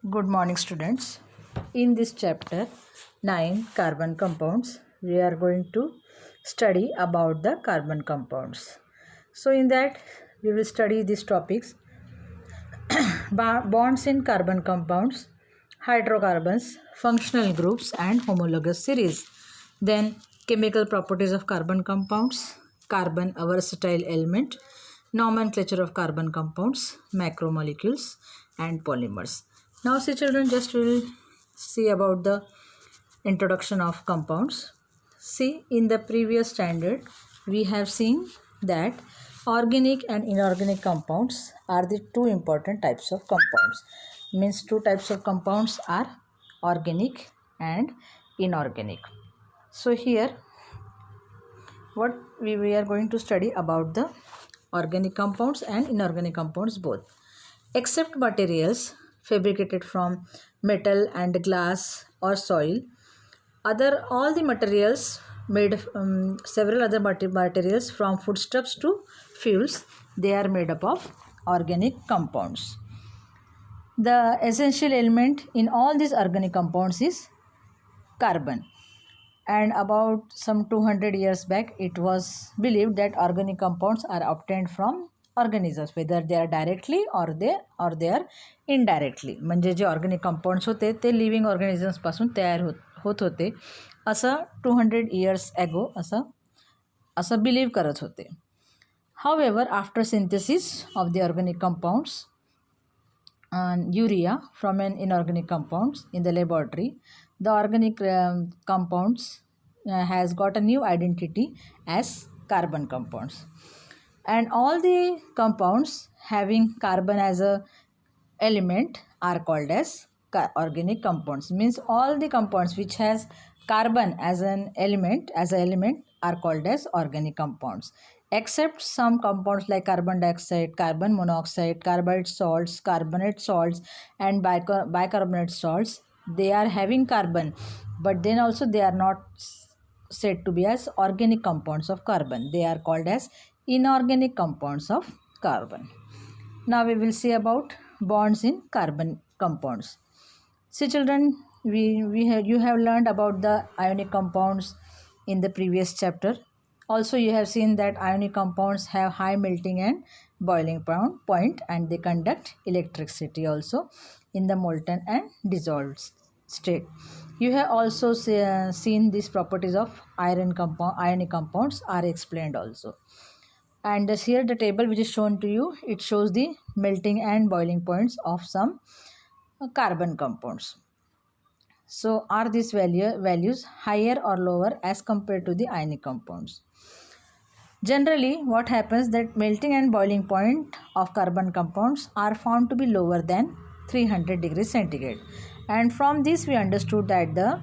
Good morning, students. In this chapter 9 carbon compounds, we are going to study about the carbon compounds. So, in that, we will study these topics: bonds in carbon compounds, hydrocarbons, functional groups, and homologous series. Then, chemical properties of carbon compounds, carbon a versatile element, nomenclature of carbon compounds, macromolecules, and polymers. Now, see children, just we will see about the introduction of compounds. See, in the previous standard, we have seen that organic and inorganic compounds are the two important types of compounds. Means two types of compounds are organic and inorganic. So here, what we are going to study about the organic compounds and inorganic compounds both. Except materials fabricated from metal and glass or soil, all the materials made several other materials from foodstuffs to fuels, they are made up of organic compounds. The essential element in all these organic compounds is carbon, and about some 200 years back it was believed that organic compounds are obtained from organisms, whether they are directly or they are indirectly. म्हणजे जे organic compounds होते ते living ऑर्गॅनिझम्सपासून तयार होत होते असं 200 years ago असं believe करत होते. However, after synthesis of the organic compounds urea from an inorganic compounds in the laboratory, the organic compounds has got a new identity as carbon compounds, and all the compounds having carbon as a element are called as organic compounds. Means all the compounds which has carbon as an element are called as organic compounds, except some compounds like carbon dioxide, carbon monoxide, carbide salts, carbonate salts, and bicarbonate salts. They are having carbon, but then also they are not said to be as organic compounds of carbon. They are called as inorganic compounds of carbon. Now we will see about bonds in carbon compounds. See children, you have learned about the ionic compounds in the previous chapter. Also you have seen that ionic compounds have high melting and boiling point, and they conduct electricity also in the molten and dissolved state. You have also seen these properties of ionic compounds are explained also. And here the table which is shown to you, it shows the melting and boiling points of some carbon compounds. So are these values higher or lower as compared to the ionic compounds? Generally, what happens that melting and boiling point of carbon compounds are found to be lower than 300 degrees centigrade. And from this we understood that the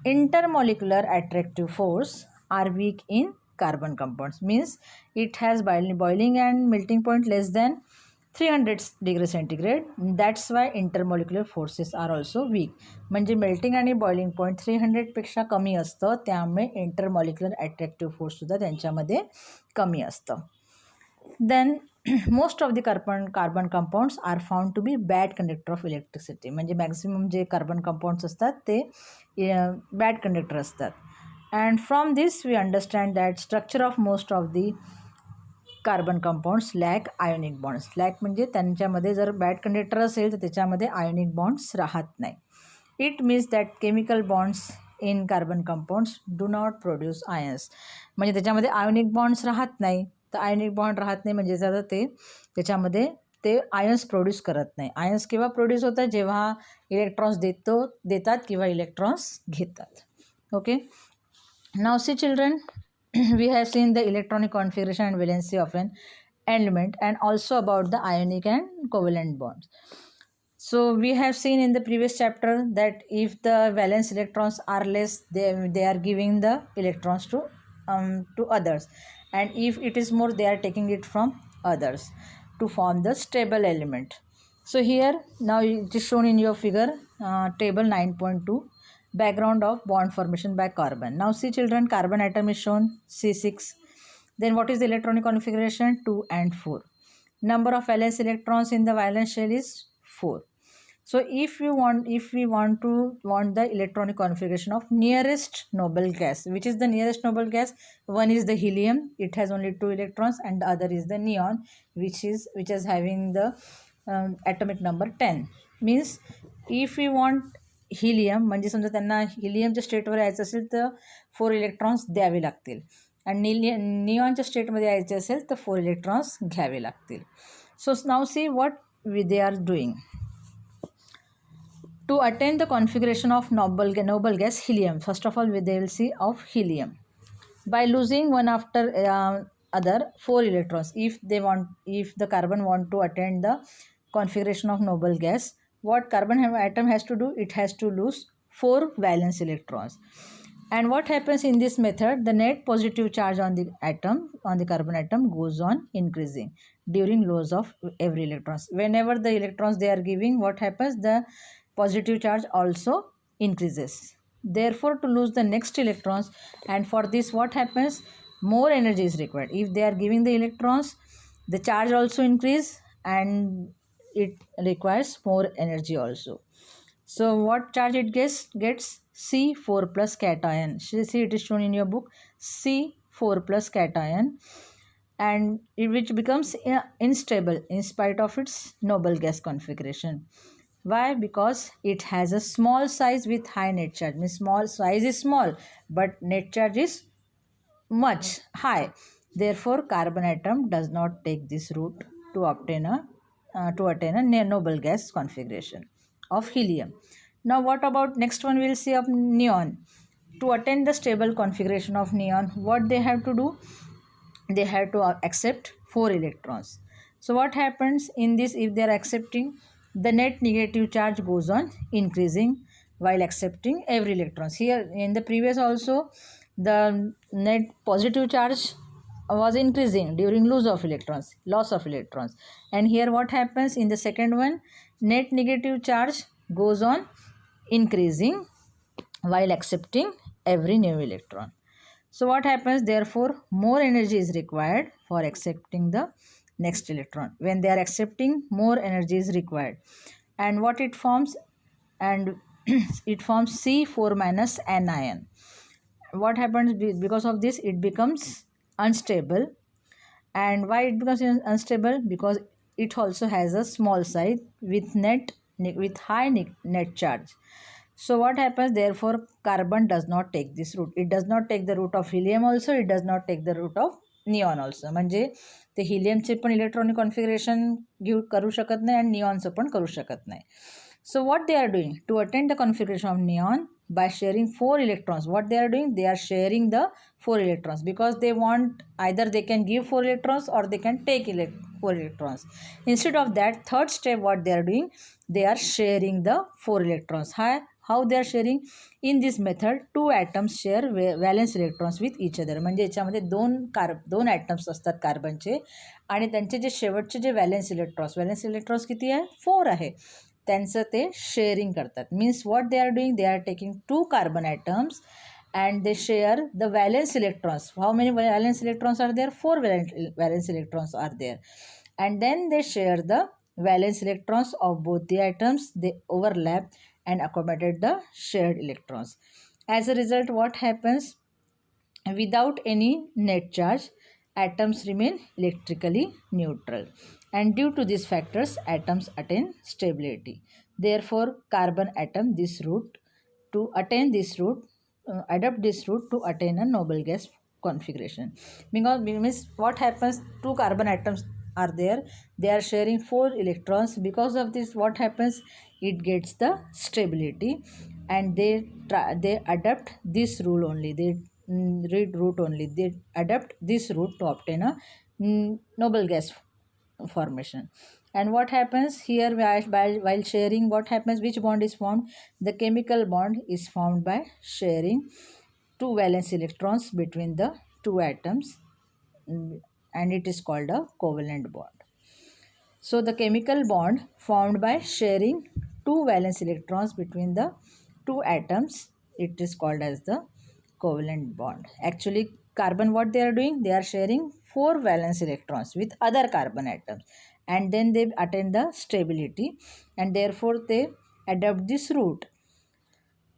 intermolecular attractive force are weak in carbon compounds. Means it has boiling and melting point less than 300 degrees centigrade. That's why intermolecular forces are also weak. म्हणजे melting आणि boiling point 300 पेक्षा कमी असतं, त्यामुळे intermolecular attractive force सुद्धा त्यांच्यामध्ये कमी असतं. Then most of the carbon compounds are found to be bad conductor of electricity. म्हणजे मॅक्सिमम जे कार्बन कंपाऊंड्स असतात ते बॅड कंडक्टर असतात. And from this we understand that structure of most of the carbon compounds lack ionic bonds. Lack म्हणजे त्यांच्यामध्ये जर bad conductor असेल तर त्याच्यामध्ये आयोनिक बॉन्ड्स राहत नाही. It means that chemical bonds in carbon compounds do not produce ions. म्हणजे त्याच्यामध्ये आयोनिक बॉन्ड्स राहत नाही. तर आयोनिक बॉन्ड राहत नाही म्हणजे जर त्याच्यामध्ये ते आयन्स प्रोड्यूस करत नाही. आयन्स केव्हा प्रोड्यूस होतात? जेव्हा इलेक्ट्रॉन्स देतात किंवा इलेक्ट्रॉन्स घेतात. Okay, now see children, we have seen the electronic configuration and valency of an element, and also about the ionic and covalent bonds. So we have seen in the previous chapter that if the valence electrons are less, they are giving the electrons to others, and if it is more, they are taking it from others to form the stable element. So here now it is shown in your figure, table 9.2, background of bond formation by carbon. Now see children, carbon atom is shown C6. Then what is the electronic configuration? 2 and 4. Number of valence electrons in the valence shell is 4. So if we want the electronic configuration of nearest noble gas, which is the nearest noble gas? One is the helium, it has only 2 electrons, and the other is the neon, which is having the atomic number 10. Means if we want helium, म्हणजे समजा त्यांना हिलियमच्या स्टेटवर यायचं असेल तर 4 electrons द्यावे लागतील, आणि निऑनच्या स्टेटमध्ये यायचे असेल तर 4 इलेक्ट्रॉन्स घ्यावे लागतील. So now see what they are doing. To attain the configuration of noble gas helium, first of all they will see of helium. By losing one after other 4 electrons, if the carbon want to attain the configuration of noble gas, what carbon atom has to do? It has to lose 4 valence electrons. And what happens in this method? The net positive charge on the carbon atom goes on increasing during loss of every electrons. Whenever the electrons they are giving, what happens? The positive charge also increases. Therefore, to lose the next electrons, and for this what happens? More energy is required. If they are giving the electrons, the charge also increase and it requires more energy also. So what charge it gets? C4 plus cation. See, it is shown in your book, C4 plus cation, and which becomes unstable in spite of its noble gas configuration. Why? Because it has a small size with high net charge. Means small size is small, but net charge is much high. Therefore, carbon atom does not take this route to attain a noble gas configuration of helium. Now, what about next one? We'll see of neon. To attain the stable configuration of neon, what they have to do? They have to accept 4 electrons. So what happens in this? If they are accepting, the net negative charge goes on increasing while accepting every electrons. Here in the previous also, the net positive charge was increasing during loss of electrons, and here what happens in the second one? Net negative charge goes on increasing while accepting every new electron. So what happens? Therefore, more energy is required for accepting the next electron. When they are accepting, more energy is required. And what it forms? And it forms C4 minus anion. What happens? Because of this, it becomes unstable. And why it becomes unstable? Because it also has a small size with high net charge. So what happens? Therefore, carbon does not take this route. It does not take the route of helium also. It does not take the route of neon also. म्हणजे ते हिलियमचे पण electronic configuration करू शकत नाही आणि निऑनचं पण करू शकत नाही. So what they are doing? To attain the configuration of neon by sharing 4 electrons. What they are doing? They are sharing the 4 electrons because they want, either they can give 4 electrons or they can take 4 electrons. Instead of that, third step what they are doing? They are sharing the 4 electrons. How they are sharing? In this method, 2 atoms share valence electrons with each other. म्हणजे याच्यामध्ये दोन atoms असतात कार्बनचे आणि त्यांचे जे शेवटचे जे valence electrons किती आहे? 4 आहे. त्यांचं ते शेअरिंग करतात. Means what they are doing? They are taking 2 carbon atoms and they share the valence electrons. How many valence electrons are there? 4 valence electrons are there. And then they share the valence electrons of both the atoms. They overlap and accommodate the shared electrons. As a result, what happens? Without any net charge, atoms remain electrically neutral. And due to these factors, atoms attain stability. Therefore, carbon atom adopt this route to attain a noble gas configuration. Means what happens? 2 carbon atoms are there. They are sharing 4 electrons. Because of this, what happens? It gets the stability, and they adapt this rule only. They adapt this route to obtain a noble gas formation. And what happens here? While sharing, what happens? Which bond is formed? The chemical bond is formed by sharing 2 valence electrons between the 2 atoms, and it is called a covalent bond. So the chemical bond formed by sharing 2 valence electrons between the 2 atoms, it is called as the covalent bond. Actually, carbon, what they are doing? They are sharing 4 valence electrons with other carbon atoms, and then they attain the stability, and therefore they adopt this route.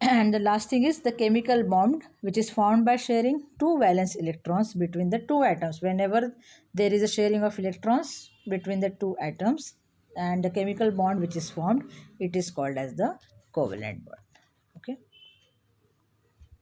And the last thing is the chemical bond, which is formed by sharing two valence electrons between the two atoms. Whenever there is a sharing of electrons between the two atoms and the chemical bond which is formed, it is called as the covalent bond.